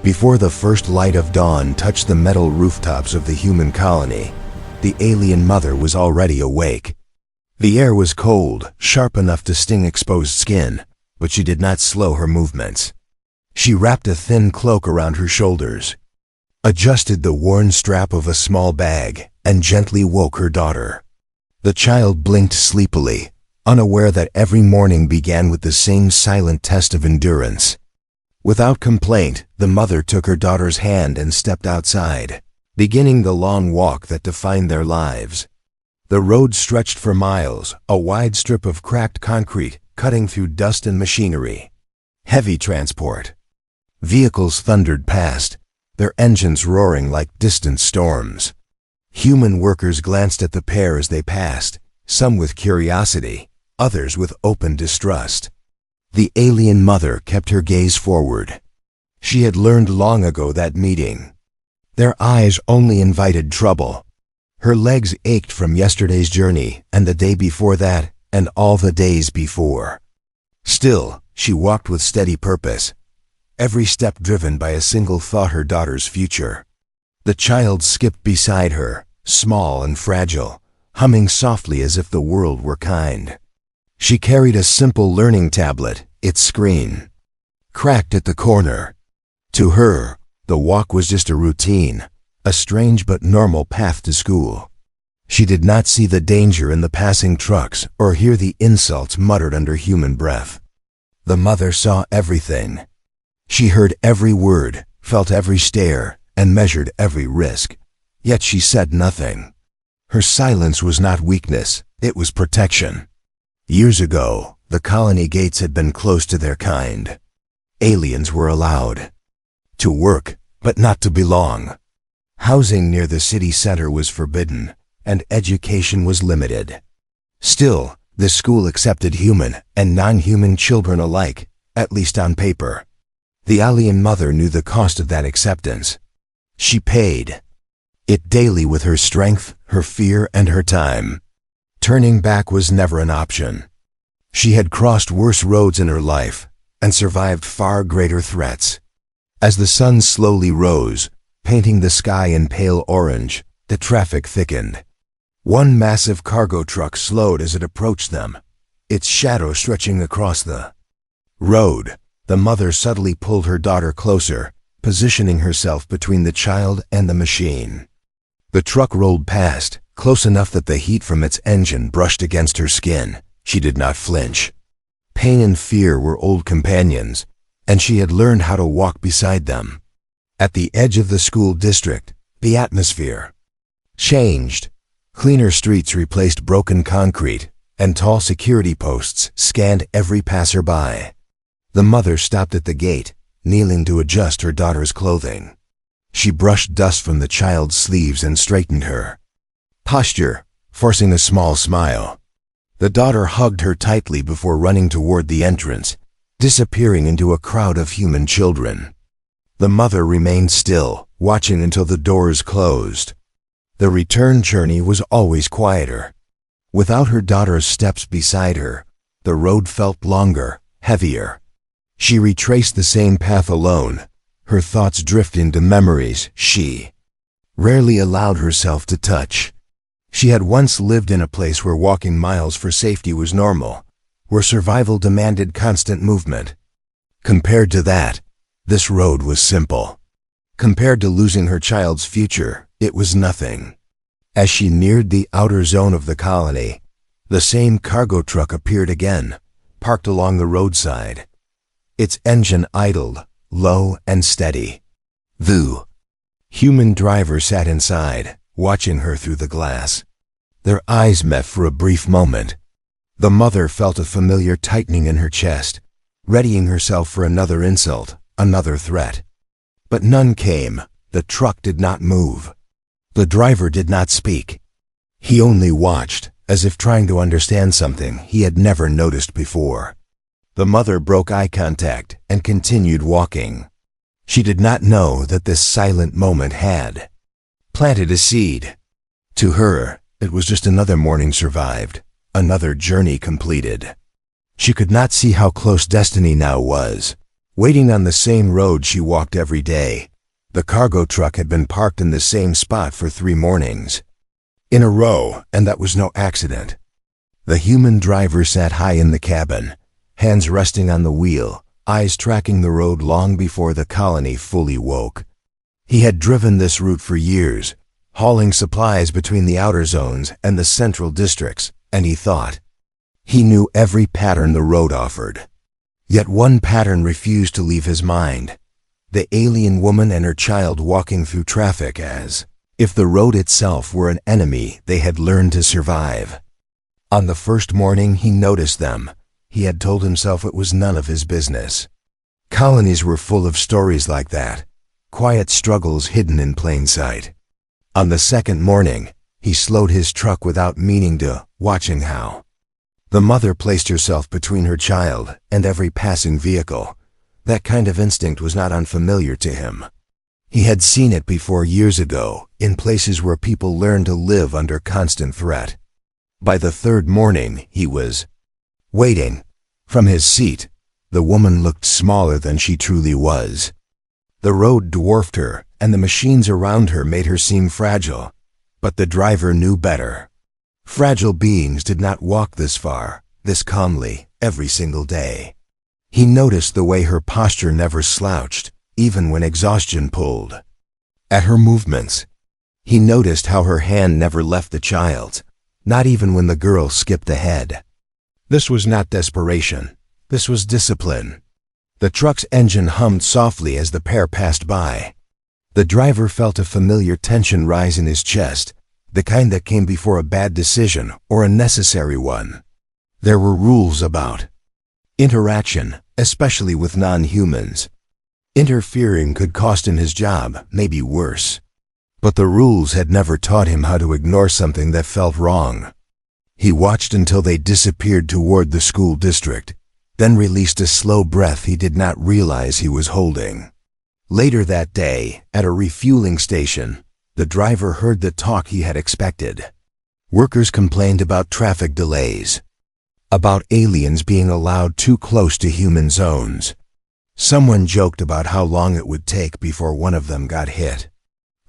Before the first light of dawn touched the metal rooftops of the human colony, the alien mother was already awake. The air was cold, sharp enough to sting exposed skin, but she did not slow her movements. She wrapped a thin cloak around her shoulders, adjusted the worn strap of a small bag, and gently woke her daughter. The child blinked sleepily, unaware that every morning began with the same silent test of endurance. Without complaint, the mother took her daughter's hand and stepped outside, beginning the long walk that defined their lives. The road stretched for miles, a wide strip of cracked concrete cutting through dust and machinery. Heavy transport. Vehicles thundered past, their engines roaring like distant storms. Human workers glanced at the pair as they passed, some with curiosity, others with open distrust. The alien mother kept her gaze forward. She had learned long ago that meeting. Their eyes only invited trouble. Her legs ached from yesterday's journey, and the day before that, and all the days before. Still, she walked with steady purpose, every step driven by a single thought: her daughter's future. The child skipped beside her, small and fragile, humming softly as if the world were kind. She carried a simple learning tablet, its screen cracked at the corner. To her, the walk was just a routine, a strange but normal path to school. She did not see the danger in the passing trucks or hear the insults muttered under human breath. The mother saw everything. She heard every word, felt every stare, and measured every risk. Yet she said nothing. Her silence was not weakness, it was protection. Years ago, the colony gates had been closed to their kind. Aliens were allowed to work, but not to belong. Housing near the city center was forbidden, and education was limited. Still, the school accepted human and non-human children alike, at least on paper. The alien mother knew the cost of that acceptance. She paid it daily with her strength, her fear, and her time. Turning back was never an option. She had crossed worse roads in her life and survived far greater threats. As the sun slowly rose, painting the sky in pale orange, the traffic thickened. One massive cargo truck slowed as it approached them, its shadow stretching across the road. The mother subtly pulled her daughter closer, positioning herself between the child and the machine. The truck rolled past, close enough that the heat from its engine brushed against her skin. She did not flinch. Pain and fear were old companions, and she had learned how to walk beside them. At the edge of the school district, the atmosphere changed. Cleaner streets replaced broken concrete, and tall security posts scanned every passerby. The mother stopped at the gate, kneeling to adjust her daughter's clothing. She brushed dust from the child's sleeves and straightened her posture, forcing a small smile. The daughter hugged her tightly before running toward the entrance, disappearing into a crowd of human children. The mother remained still, watching until the doors closed. The return journey was always quieter. Without her daughter's steps beside her, the road felt longer, heavier. She retraced the same path alone, her thoughts drifting to memories she rarely allowed herself to touch. She had once lived in a place where walking miles for safety was normal, where survival demanded constant movement. Compared to that, this road was simple. Compared to losing her child's future, it was nothing. As she neared the outer zone of the colony, the same cargo truck appeared again, parked along the roadside. Its engine idled, low and steady. The human driver sat inside, watching her through the glass. Their eyes met for a brief moment. The mother felt a familiar tightening in her chest, readying herself for another insult, another threat. But none came. The truck did not move. The driver did not speak. He only watched, as if trying to understand something he had never noticed before. The mother broke eye contact and continued walking. She did not know that this silent moment had planted a seed. To her, it was just another morning survived, another journey completed. She could not see how close destiny now was, Waiting on the same road she walked every day, the cargo truck had been parked in the same spot for 3 mornings in a row, and that was no accident. The human driver sat high in the cabin, hands resting on the wheel, eyes tracking the road long before the colony fully woke. He had driven this route for years, hauling supplies between the outer zones and the central districts, and he thought he knew every pattern the road offered. Yet one pattern refused to leave his mind: the alien woman and her child walking through traffic as if the road itself were an enemy they had learned to survive. On the first morning he noticed them, he had told himself it was none of his business. Colonies were full of stories like that, quiet struggles hidden in plain sight. On the second morning, he slowed his truck without meaning to, watching how the mother placed herself between her child and every passing vehicle. That kind of instinct was not unfamiliar to him. He had seen it before years ago, in places where people learned to live under constant threat. By the third morning, he was waiting. From his seat, the woman looked smaller than she truly was. The road dwarfed her, and the machines around her made her seem fragile. But the driver knew better. Fragile beings did not walk this far, this calmly, every single day. He noticed the way her posture never slouched, even when exhaustion pulled at her movements. He noticed how her hand never left the child's, not even when the girl skipped ahead. This was not desperation. This was discipline. The truck's engine hummed softly as the pair passed by. The driver felt a familiar tension rise in his chest, the kind that came before a bad decision or a necessary one. There were rules about interaction, especially with non-humans. Interfering could cost him his job, maybe worse. But the rules had never taught him how to ignore something that felt wrong. He watched until they disappeared toward the school district, then released a slow breath he did not realize he was holding. Later that day, at a refueling station, the driver heard the talk he had expected. Workers complained about traffic delays, about aliens being allowed too close to human zones. Someone joked about how long it would take before one of them got hit.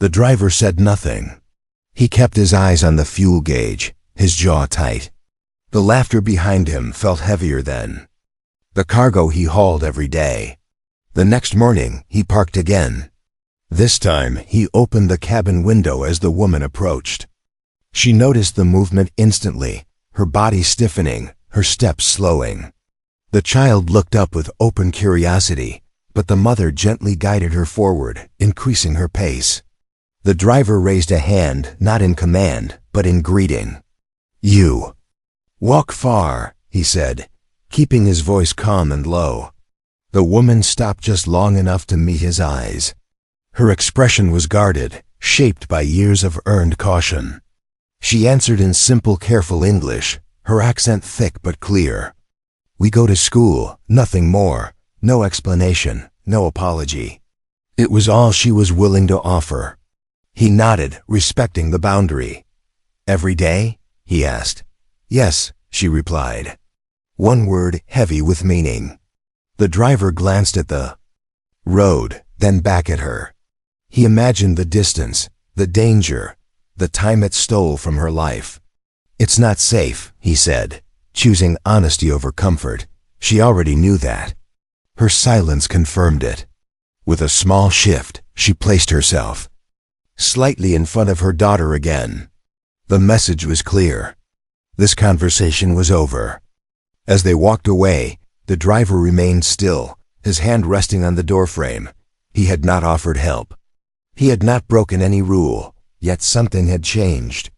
The driver said nothing. He kept his eyes on the fuel gauge, his jaw tight. The laughter behind him felt heavier than the cargo he hauled every day. The next morning, he parked again. This time, he opened the cabin window as the woman approached. She noticed the movement instantly, her body stiffening, her steps slowing. The child looked up with open curiosity, but the mother gently guided her forward, increasing her pace. The driver raised a hand, not in command, but in greeting. "You walk far," he said, keeping his voice calm and low. The woman stopped just long enough to meet his eyes. Her expression was guarded, shaped by years of earned caution. She answered in simple, careful English, her accent thick but clear. "We go to school, nothing more. No explanation, no apology." It was all she was willing to offer. He nodded, respecting the boundary. "Every day?" he asked. "Yes," she replied. One word heavy with meaning. The driver glanced at the road, then back at her. He imagined the distance, the danger, the time it stole from her life. "It's not safe," he said, choosing honesty over comfort. She already knew that. Her silence confirmed it. With a small shift, she placed herself slightly in front of her daughter again. The message was clear. This conversation was over. As they walked away, the driver remained still, his hand resting on the doorframe. He had not offered help. He had not broken any rule, yet something had changed.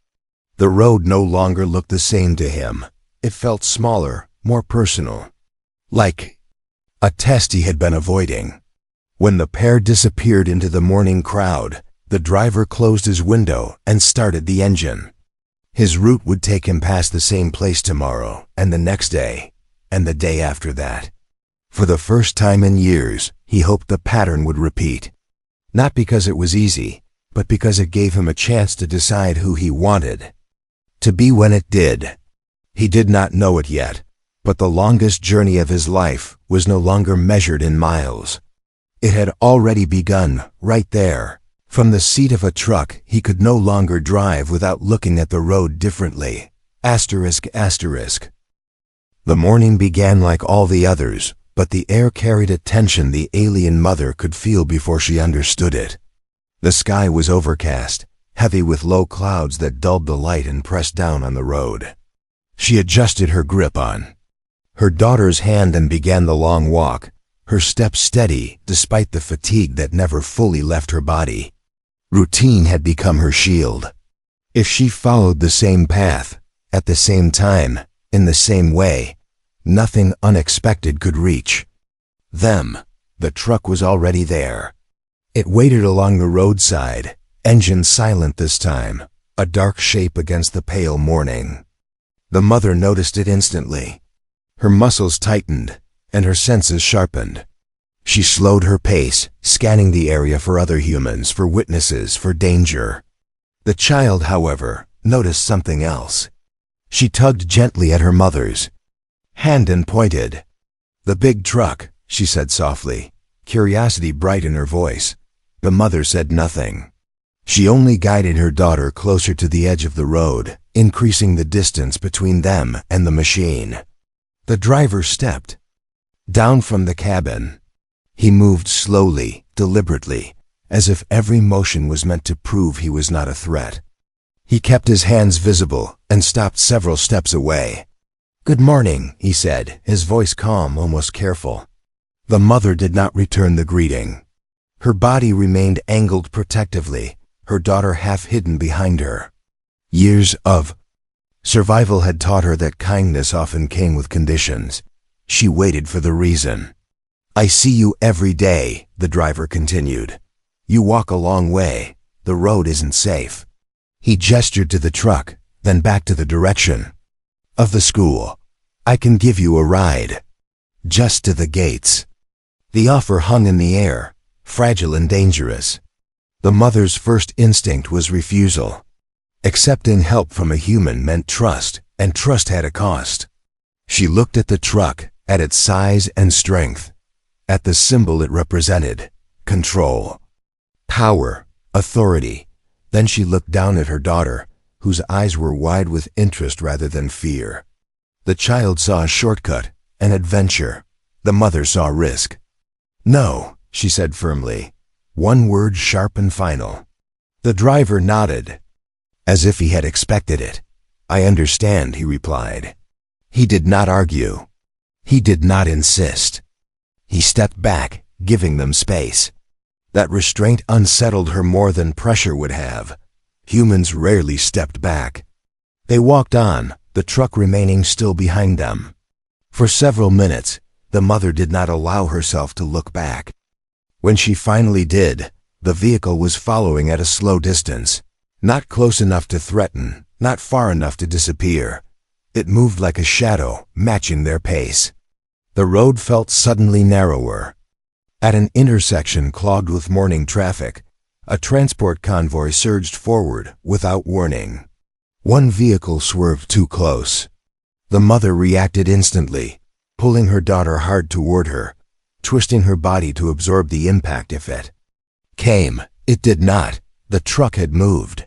The road no longer looked the same to him. It felt smaller, more personal. Like a test he had been avoiding. When the pair disappeared into the morning crowd, the driver closed his window and started the engine. His route would take him past the same place tomorrow, and the next day, and the day after that. For the first time in years, he hoped the pattern would repeat. Not because it was easy, but because it gave him a chance to decide who he wanted to be when it did. He did not know it yet, But the longest journey of his life was no longer measured in miles. It had already begun, right there. From the seat of a truck, he could no longer drive without looking at the road differently. Asterisk, asterisk. The morning began like all the others, but the air carried a tension the alien mother could feel before she understood it. The sky was overcast, heavy with low clouds that dulled the light and pressed down on the road. She adjusted her grip on her daughter's hand and began the long walk, her steps steady despite the fatigue that never fully left her body. Routine had become her shield. If she followed the same path, at the same time, in the same way, nothing unexpected could reach them. The truck was already there. It waited along the roadside, engine silent this time, a dark shape against the pale morning. The mother noticed it instantly. Her muscles tightened, and her senses sharpened. She slowed her pace, scanning the area for other humans, for witnesses, for danger. The child, however, noticed something else. She tugged gently at her mother's hand and pointed. "The big truck," she said softly, curiosity bright in her voice. The mother said nothing. She only guided her daughter closer to the edge of the road, increasing the distance between them and the machine. The driver stepped down from the cabin. He moved slowly, deliberately, as if every motion was meant to prove he was not a threat. He kept his hands visible and stopped several steps away. "Good morning," he said, his voice calm, almost careful. The mother did not return the greeting. Her body remained angled protectively, her daughter half hidden behind her. Years of survival had taught her that kindness often came with conditions. She waited for the reason. "I see you every day," the driver continued. "You walk a long way. The road isn't safe." He gestured to the truck, then back to the direction of the school. "I can give you a ride. Just to the gates." The offer hung in the air, fragile and dangerous. The mother's first instinct was refusal. Accepting help from a human meant trust, and trust had a cost. She looked at the truck, at its size and strength, at the symbol it represented: control, power, authority. Then she looked down at her daughter, whose eyes were wide with interest rather than fear. The child saw a shortcut, an adventure. The mother saw risk. "No," she said firmly, one word sharp and final. The driver nodded, as if he had expected it. "I understand," he replied. He did not argue. He did not insist. He stepped back, giving them space. That restraint unsettled her more than pressure would have. Humans rarely stepped back. They walked on, the truck remaining still behind them. For several minutes, the mother did not allow herself to look back. When she finally did, the vehicle was following at a slow distance. Not close enough to threaten, not far enough to disappear. It moved like a shadow, matching their pace. The road felt suddenly narrower. At an intersection clogged with morning traffic, a transport convoy surged forward without warning. One vehicle swerved too close. The mother reacted instantly, pulling her daughter hard toward her, twisting her body to absorb the impact if it came. It did not. The truck had moved.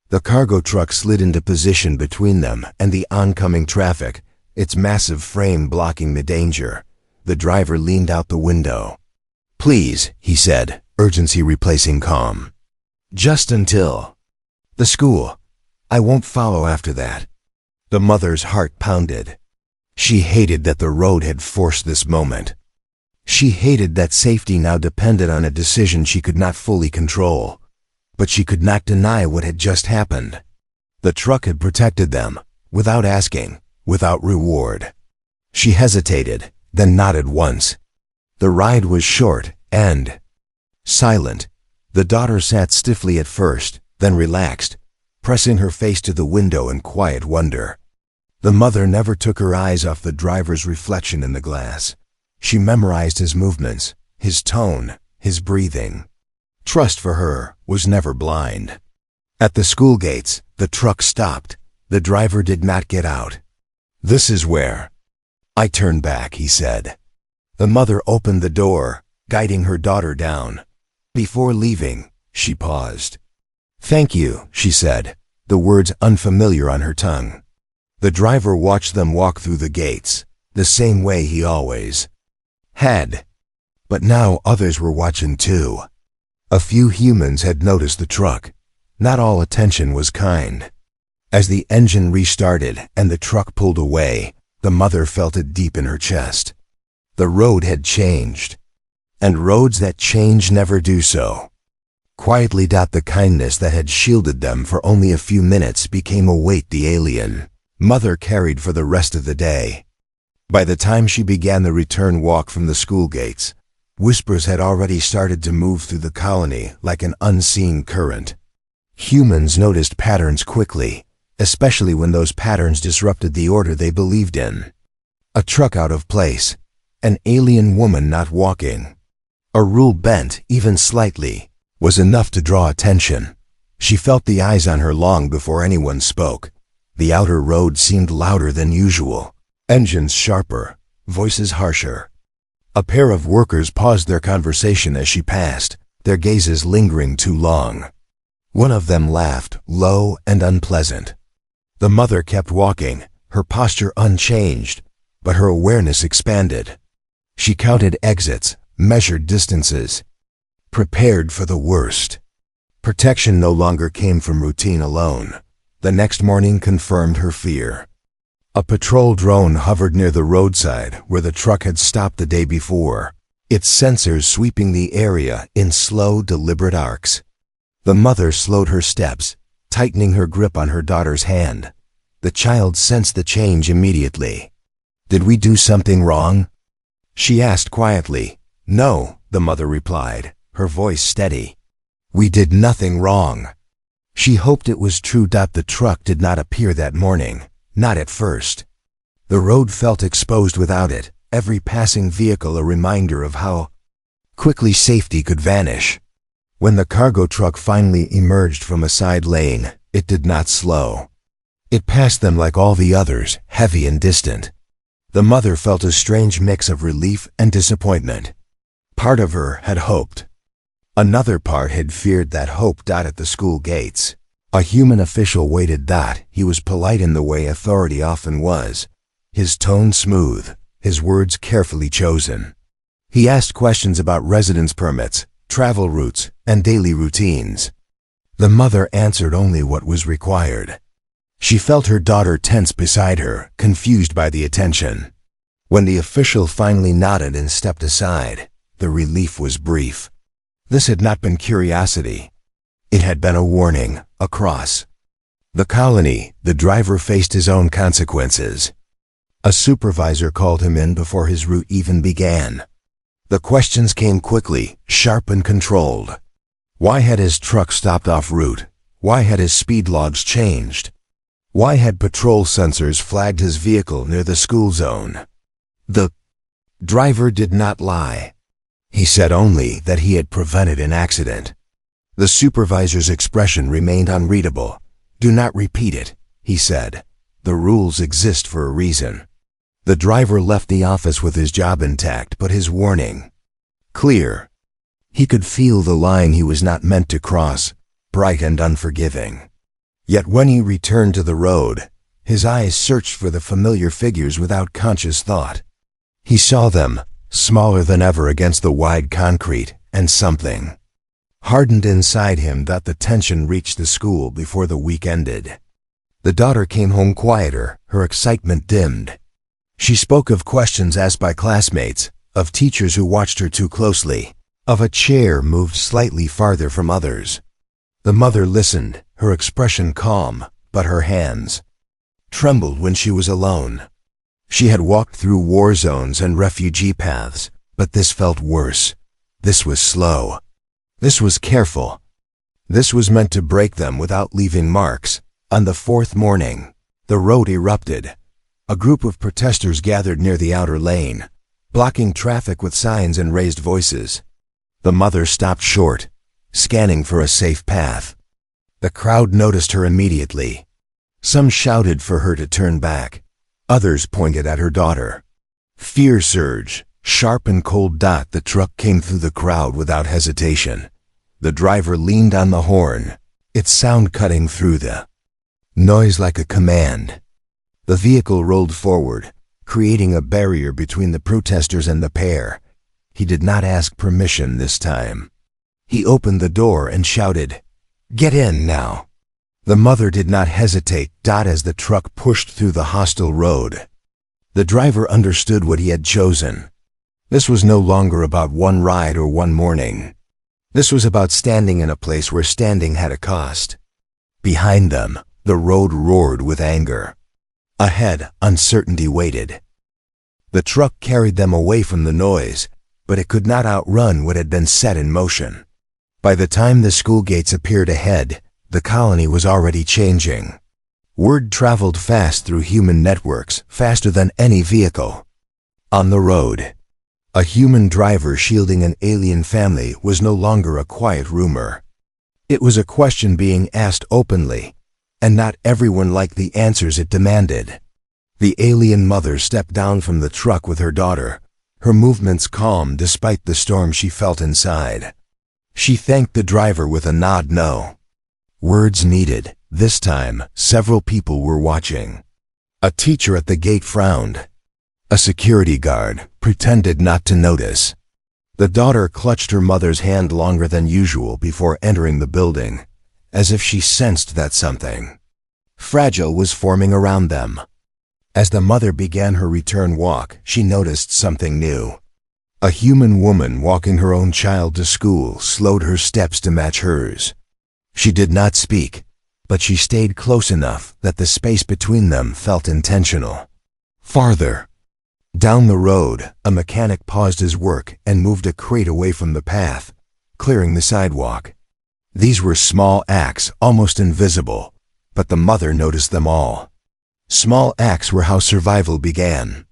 The cargo truck slid into position between them and the oncoming traffic, its massive frame blocking the danger. The driver leaned out the window. "Please," he said, urgency replacing calm. "Just until the school. I won't follow after that." The mother's heart pounded. She hated that the road had forced this moment. She hated that safety now depended on a decision she could not fully control. But she could not deny what had just happened. The truck had protected them, without asking, without reward. She hesitated, then nodded once. The ride was short and silent. The daughter sat stiffly at first, then relaxed, pressing her face to the window in quiet wonder. The mother never took her eyes off the driver's reflection in the glass. She memorized his movements, his tone, his breathing. Trust for her was never blind. At the school gates, the truck stopped. The driver did not get out. "This is where I turned back, he said. The mother opened the door, guiding her daughter down. Before leaving, she paused. Thank you, she said, the words unfamiliar on her tongue. The driver watched them walk through the gates, the same way he always had. But now others were watching too. A few humans had noticed the truck. Not all attention was kind. As the engine restarted and the truck pulled away, the mother felt it deep in her chest. The road had changed. And roads that change never do so. Quietly, the kindness that had shielded them for only a few minutes became a weight the alien mother carried for the rest of the day. By the time she began the return walk from the school gates, whispers had already started to move through the colony like an unseen current. Humans noticed patterns quickly, especially when those patterns disrupted the order they believed in. A truck out of place, an alien woman not walking, a rule bent even slightly, was enough to draw attention. She felt the eyes on her long before anyone spoke. The outer road seemed louder than usual, engines sharper, voices harsher. A pair of workers paused their conversation as she passed, their gazes lingering too long. One of them laughed, low and unpleasant. The mother kept walking, her posture unchanged, but her awareness expanded. She counted exits, measured distances, prepared for the worst. Protection no longer came from routine alone. The next morning confirmed her fear. A patrol drone hovered near the roadside where the truck had stopped the day before, its sensors sweeping the area in slow, deliberate arcs. The mother slowed her steps, tightening her grip on her daughter's hand. The child sensed the change immediately. Did we do something wrong? She asked quietly. No, the mother replied, her voice steady. We did nothing wrong. She hoped it was true. The truck did not appear that morning, not at first. The road felt exposed without it, every passing vehicle a reminder of how quickly safety could vanish. When the cargo truck finally emerged from a side lane, it did not slow. It passed them like all the others, heavy and distant. The mother felt a strange mix of relief and disappointment. Part of her had hoped. Another part had feared that hope. At the school gates, a human official waited. He was polite in the way authority often was, his tone smooth, his words carefully chosen. He asked questions about residence permits, travel routes, and daily routines. The mother answered only what was required. She felt her daughter tense beside her, confused by the attention. When the official finally nodded and stepped aside, the relief was brief. This had not been curiosity. It had been a warning, a cross. The colony, the driver faced his own consequences. A supervisor called him in before his route even began. The questions came quickly, sharp and controlled. Why had his truck stopped off route? Why had his speed logs changed? Why had patrol sensors flagged his vehicle near the school zone? The driver did not lie. He said only that he had prevented an accident. The supervisor's expression remained unreadable. Do not repeat it, he said. The rules exist for a reason. The driver left the office with his job intact, but his warning clear. He could feel the line he was not meant to cross, bright and unforgiving. Yet when he returned to the road, his eyes searched for the familiar figures without conscious thought. He saw them, smaller than ever against the wide concrete, and something hardened inside him. The tension reached the school before the week ended. The daughter came home quieter, her excitement dimmed. She spoke of questions asked by classmates, of teachers who watched her too closely, of a chair moved slightly farther from others. The mother listened, her expression calm, but her hands trembled when she was alone. She had walked through war zones and refugee paths, but this felt worse. This was slow. This was careful. This was meant to break them without leaving marks. On the fourth morning, the road erupted. A group of protesters gathered near the outer lane, blocking traffic with signs and raised voices. The mother stopped short, scanning for a safe path. The crowd noticed her immediately. Some shouted for her to turn back. Others pointed at her daughter. Fear surge. Sharp and cold. The truck came through the crowd without hesitation. The driver leaned on the horn, its sound cutting through the noise like a command. The vehicle rolled forward, creating a barrier between the protesters and the pair. He did not ask permission this time. He opened the door and shouted, "Get in now." The mother did not hesitate. As the truck pushed through the hostile road, the driver understood what he had chosen. This was no longer about one ride or one morning. This was about standing in a place where standing had a cost. Behind them, the road roared with anger. Ahead, uncertainty waited. The truck carried them away from the noise, but it could not outrun what had been set in motion. By the time the school gates appeared ahead, the colony was already changing. Word traveled fast through human networks, faster than any vehicle. On the road, a human driver shielding an alien family was no longer a quiet rumor. It was a question being asked openly, and not everyone liked the answers it demanded. The alien mother stepped down from the truck with her daughter, her movements calm despite the storm she felt inside. She thanked the driver with a nod. No words needed. This time, several people were watching. A teacher at the gate frowned. A security guard pretended not to notice. The daughter clutched her mother's hand longer than usual before entering the building, as if she sensed that something fragile was forming around them. As the mother began her return walk, she noticed something new. A human woman walking her own child to school slowed her steps to match hers. She did not speak, but she stayed close enough that the space between them felt intentional. Farther down the road, a mechanic paused his work and moved a crate away from the path, clearing the sidewalk. These were small acts, almost invisible, but the mother noticed them all. Small acts were how survival began.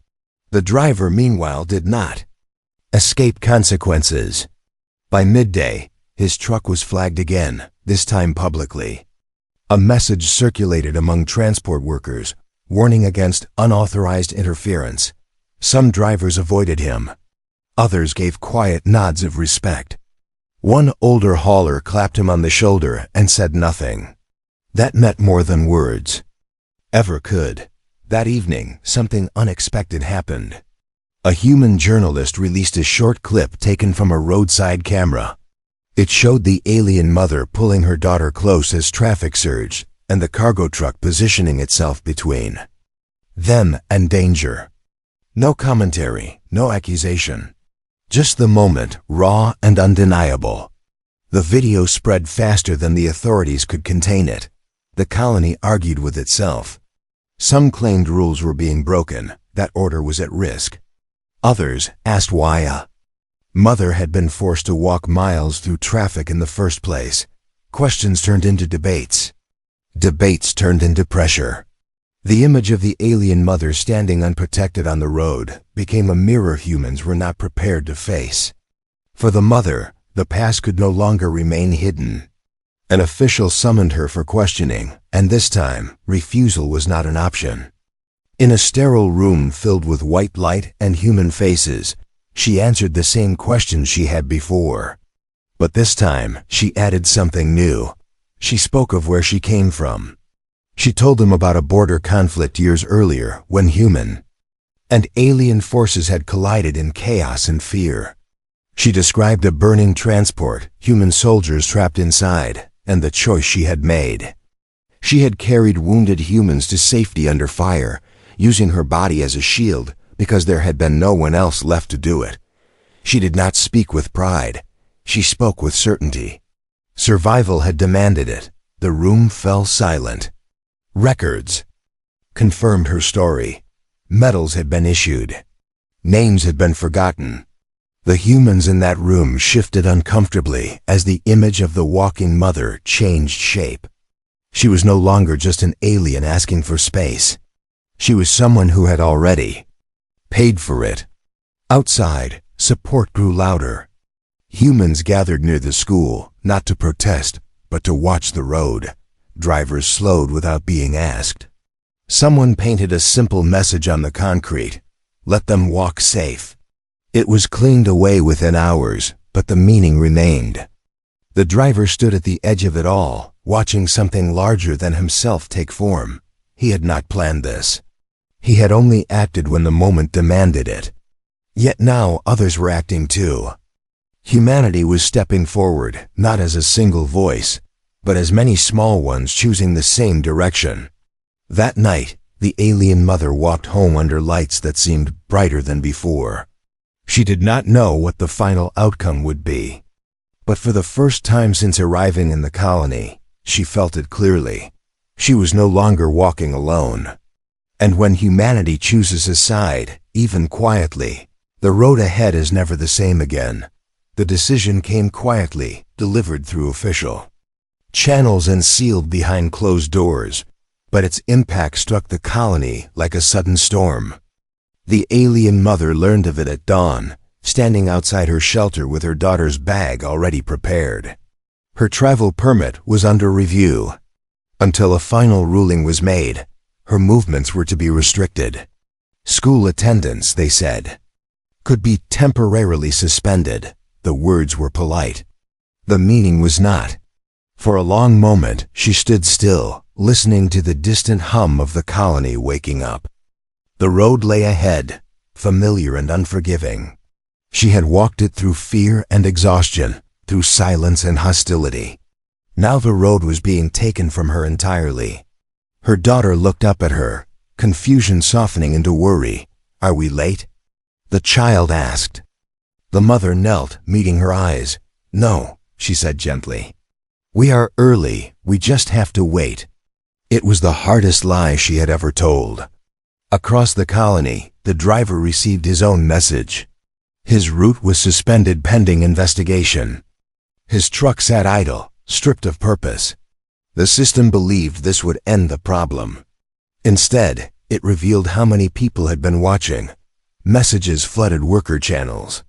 The driver, meanwhile, did not escape consequences. By midday, his truck was flagged again, this time publicly. A message circulated among transport workers, warning against unauthorized interference. Some drivers avoided him. Others gave quiet nods of respect. One older hauler clapped him on the shoulder and said nothing. That meant more than words ever could. That evening, something unexpected happened. A human journalist released a short clip taken from a roadside camera. It showed the alien mother pulling her daughter close as traffic surged, and the cargo truck positioning itself between them and danger. No commentary, no accusation. Just the moment, raw and undeniable. The video spread faster than the authorities could contain it. The colony argued with itself. Some claimed rules were being broken, that order was at risk. Others asked why a mother had been forced to walk miles through traffic in the first place. Questions turned into debates. Debates turned into pressure. The image of the alien mother standing unprotected on the road became a mirror humans were not prepared to face. For the mother, the past could no longer remain hidden. An official summoned her for questioning, and this time, refusal was not an option. In a sterile room filled with white light and human faces, she answered the same questions she had before. But this time, she added something new. She spoke of where she came from. She told them about a border conflict years earlier when human and alien forces had collided in chaos and fear. She described a burning transport, human soldiers trapped inside, and the choice she had made. She had carried wounded humans to safety under fire, using her body as a shield because there had been no one else left to do it. She did not speak with pride. She spoke with certainty. Survival had demanded it. The room fell silent. Records confirmed her story. Medals had been issued. Names had been forgotten. The humans in that room shifted uncomfortably as the image of the walking mother changed shape. She was no longer just an alien asking for space. She was someone who had already paid for it. Outside, support grew louder. Humans gathered near the school, not to protest, but to watch the road. Drivers slowed without being asked. Someone painted a simple message on the concrete. Let them walk safe. It was cleaned away within hours, but the meaning remained. The driver stood at the edge of it all, watching something larger than himself take form. He had not planned this. He had only acted when the moment demanded it. Yet now others were acting too. Humanity was stepping forward, not as a single voice, but as many small ones choosing the same direction. That night, the alien mother walked home under lights that seemed brighter than before. She did not know what the final outcome would be. But for the first time since arriving in the colony, she felt it clearly. She was no longer walking alone. And when humanity chooses a side, even quietly, the road ahead is never the same again. The decision came quietly, delivered through official channels and sealed behind closed doors, but its impact struck the colony like a sudden storm. The alien mother learned of it at dawn, standing outside her shelter with her daughter's bag already prepared. Her travel permit was under review. Until a final ruling was made, her movements were to be restricted. School attendance, they said, could be temporarily suspended. The words were polite. The meaning was not. For a long moment, she stood still, listening to the distant hum of the colony waking up. The road lay ahead, familiar and unforgiving. She had walked it through fear and exhaustion, through silence and hostility. Now the road was being taken from her entirely. Her daughter looked up at her, confusion softening into worry. "Are we late?" the child asked. The mother knelt, meeting her eyes. "No," she said gently. "We are early, we just have to wait." It was the hardest lie she had ever told. Across the colony, the driver received his own message. His route was suspended pending investigation. His truck sat idle, stripped of purpose. The system believed this would end the problem. Instead, it revealed how many people had been watching. Messages flooded worker channels.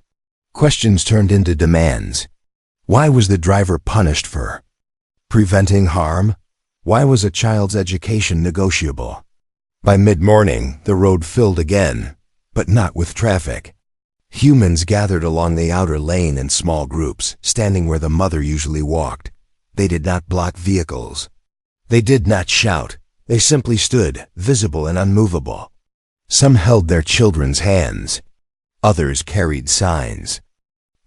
Questions turned into demands. Why was the driver punished for preventing harm? Why was a child's education negotiable? By mid-morning, the road filled again, but not with traffic. Humans gathered along the outer lane in small groups, standing where the mother usually walked. They did not block vehicles. They did not shout. They simply stood, visible and unmovable. Some held their children's hands. Others carried signs.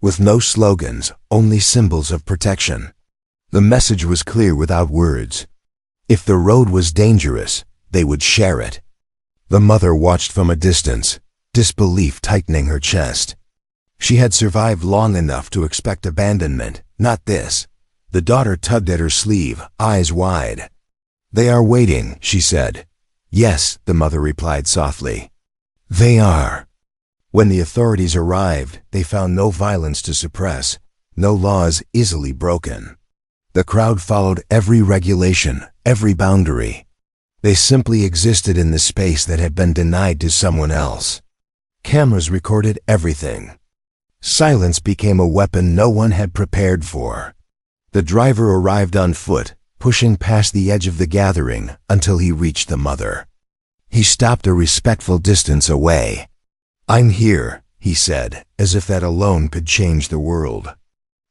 With no slogans, only symbols of protection. The message was clear without words. If the road was dangerous, they would share it. The mother watched from a distance, disbelief tightening her chest. She had survived long enough to expect abandonment, not this. The daughter tugged at her sleeve, eyes wide. "They are waiting," she said. "Yes," the mother replied softly. "They are." When the authorities arrived, they found no violence to suppress, no laws easily broken. The crowd followed every regulation, every boundary. They simply existed in the space that had been denied to someone else. Cameras recorded everything. Silence became a weapon no one had prepared for. The driver arrived on foot, pushing past the edge of the gathering until he reached the mother. He stopped a respectful distance away. "I'm here," he said, as if that alone could change the world.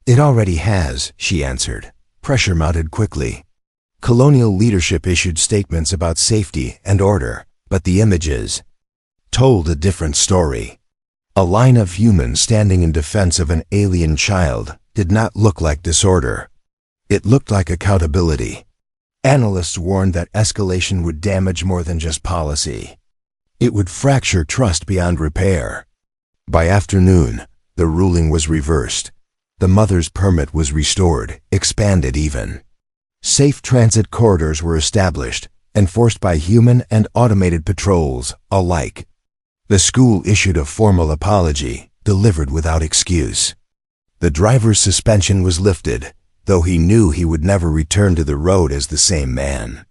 "It already has," she answered. Pressure mounted quickly. Colonial leadership issued statements about safety and order, but the images told a different story. A line of humans standing in defense of an alien child did not look like disorder. It looked like accountability. Analysts warned that escalation would damage more than just policy. It would fracture trust beyond repair. By afternoon, the ruling was reversed. The mother's permit was restored, expanded even. Safe transit corridors were established, enforced by human and automated patrols alike. The school issued a formal apology, delivered without excuse. The driver's suspension was lifted, though he knew he would never return to the road as the same man.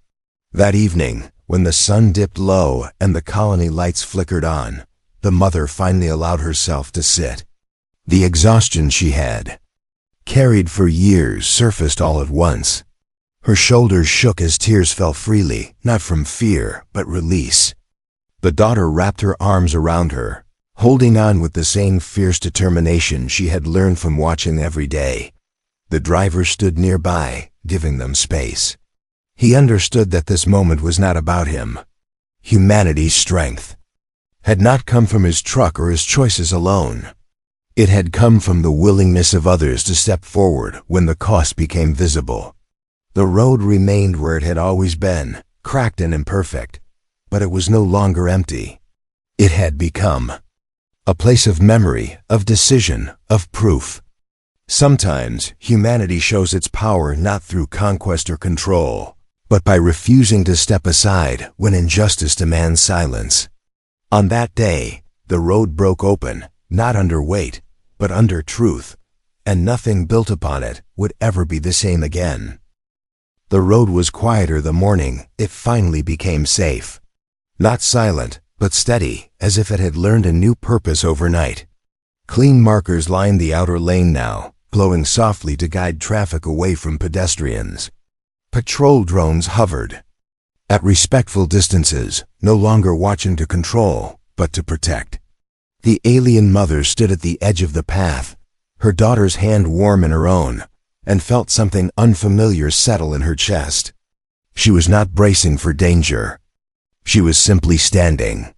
That evening, when the sun dipped low and the colony lights flickered on, the mother finally allowed herself to sit. The exhaustion she had carried for years surfaced all at once. Her shoulders shook as tears fell freely, not from fear, but release. The daughter wrapped her arms around her, holding on with the same fierce determination she had learned from watching every day. The driver stood nearby, giving them space. He understood that this moment was not about him. Humanity's strength had not come from his truck or his choices alone. It had come from the willingness of others to step forward when the cost became visible. The road remained where it had always been, cracked and imperfect, but it was no longer empty. It had become a place of memory, of decision, of proof. Sometimes humanity shows its power not through conquest or control, but by refusing to step aside when injustice demands silence. On that day, the road broke open, not under weight, but under truth, and nothing built upon it would ever be the same again. The road was quieter the morning it finally became safe. Not silent, but steady, as if it had learned a new purpose overnight. Clean markers lined the outer lane now, glowing softly to guide traffic away from pedestrians. Patrol drones hovered at respectful distances, no longer watching to control, but to protect. The alien mother stood at the edge of the path, her daughter's hand warm in her own, and felt something unfamiliar settle in her chest. She was not bracing for danger. She was simply standing.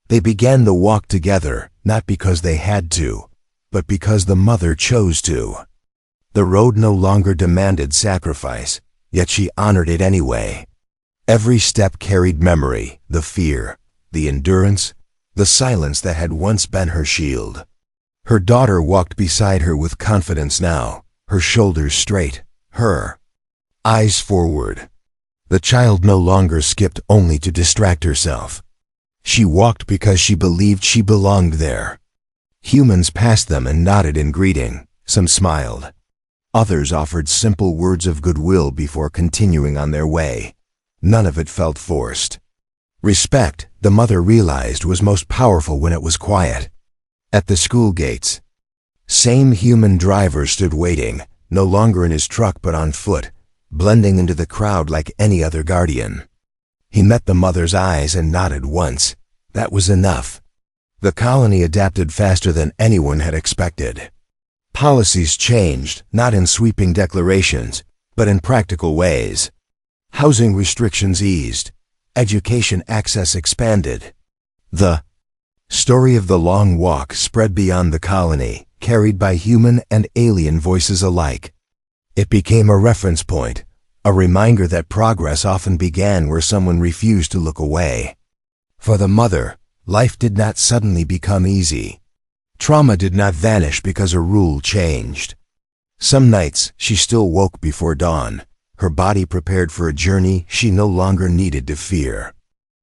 They began the walk together, not because they had to, but because the mother chose to. The road no longer demanded sacrifice, yet she honored it anyway. Every step carried memory, the fear, the endurance, the silence that had once been her shield. Her daughter walked beside her with confidence now, her shoulders straight, her eyes forward. The child no longer skipped only to distract herself. She walked because she believed she belonged there. Humans passed them and nodded in greeting. Some smiled. Others offered simple words of goodwill before continuing on their way. None of it felt forced. Respect, the mother realized, was most powerful when it was quiet. At the school gates, same human driver stood waiting, no longer in his truck but on foot, blending into the crowd like any other guardian. He met the mother's eyes and nodded once. That was enough. The colony adapted faster than anyone had expected. Policies changed, not in sweeping declarations, but in practical ways. Housing restrictions eased. Education access expanded. The story of the long walk spread beyond the colony, carried by human and alien voices alike. It became a reference point, a reminder that progress often began where someone refused to look away. For the mother, life did not suddenly become easy. Trauma did not vanish because a rule changed. Some nights she still woke before dawn, her body prepared for a journey she no longer needed to fear.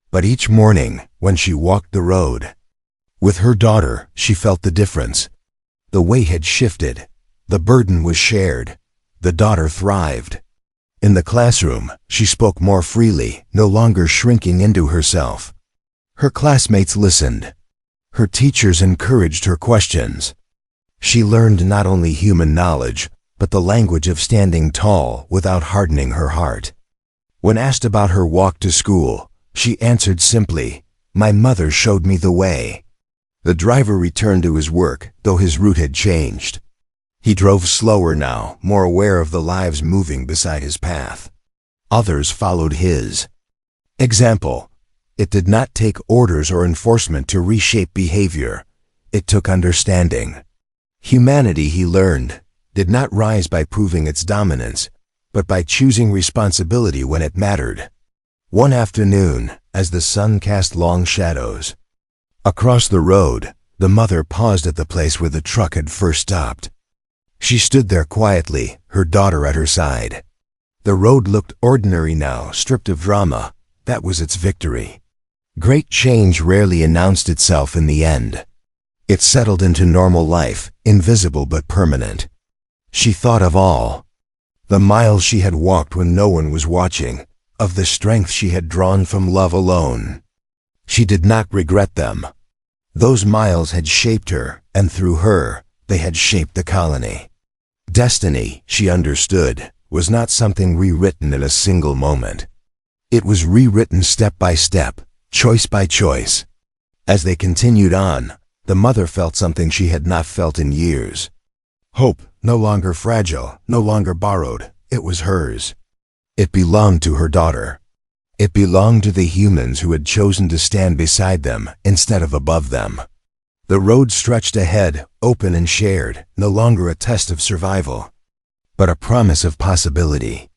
But each morning, when she walked the road with her daughter, she felt the difference. The weight had shifted. The burden was shared. The daughter thrived. In the classroom, she spoke more freely, no longer shrinking into herself. Her classmates listened. Her teachers encouraged her questions. She learned not only human knowledge, but the language of standing tall without hardening her heart. When asked about her walk to school, she answered simply, "My mother showed me the way." The driver returned to his work, though his route had changed. He drove slower now, more aware of the lives moving beside his path. Others followed his example. It did not take orders or enforcement to reshape behavior. It took understanding. Humanity, he learned, did not rise by proving its dominance, but by choosing responsibility when it mattered. One afternoon, as the sun cast long shadows across the road, the mother paused at the place where the truck had first stopped. She stood there quietly, her daughter at her side. The road looked ordinary now, stripped of drama. That was its victory. Great change rarely announced itself in the end. It settled into normal life, invisible but permanent. She thought of all the miles she had walked when no one was watching, of the strength she had drawn from love alone. She did not regret them. Those miles had shaped her, and through her, they had shaped the colony. Destiny, she understood, was not something rewritten in a single moment. It was rewritten step by step, choice by choice. As they continued on, the mother felt something she had not felt in years. Hope, no longer fragile, no longer borrowed, it was hers. It belonged to her daughter. It belonged to the humans who had chosen to stand beside them instead of above them. The road stretched ahead, open and shared, no longer a test of survival, but a promise of possibility.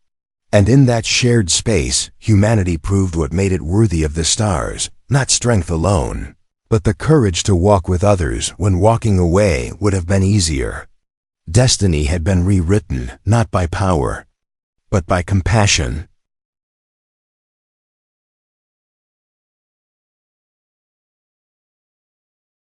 And in that shared space, humanity proved what made it worthy of the stars, not strength alone, but the courage to walk with others when walking away would have been easier. Destiny had been rewritten not by power, but by compassion.